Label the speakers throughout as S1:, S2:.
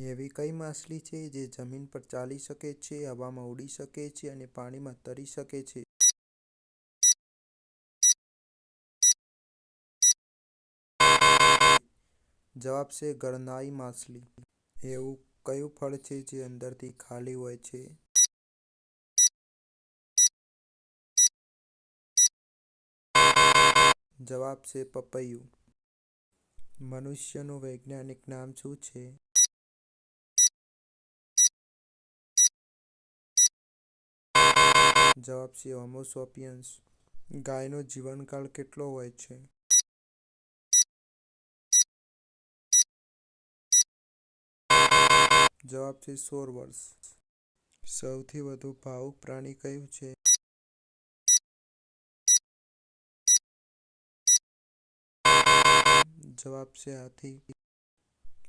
S1: એવી કઈ માછલી છે જે જમીન પર ચાલી શકે છે, હવામાં ઉડી શકે છે અને પાણીમાં તરી શકે છે? જવાબ છે ગરનાઈ માછલી. એવું કયું ફળ છે જે અંદરથી ખાલી હોય છે? જવાબ છે પપૈયું. મનુષ્યનું વૈજ્ઞાનિક નામ શું છે? જવાબ છે હોમો સેપિયન્સ. ગાયનો જીવનકાળ કેટલો હોય છે? જવાબ છે 16 વર્ષ. સૌથી વધુ ભાવુક પ્રાણી કયું છે? જવાબ છે હાથી.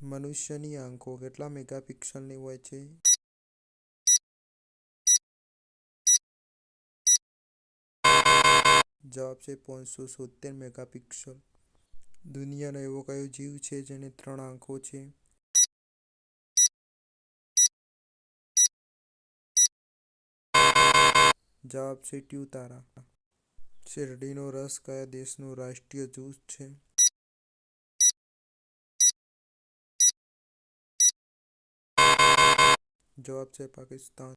S1: મનુષ્યની આંખો કેટલા મેગાપિક્સલની હોય છે? જવાબ છે 570 મેગાપિક્સલ. દુનિયાનો એવો કયો જીવ છે જેને 3 આંખો છે? જવાબ છે ટ્યુતારા. શેરડીનો રસ કયા દેશનું રાષ્ટ્રીય જૂસ છે? જવાબ છે પાકિસ્તાન.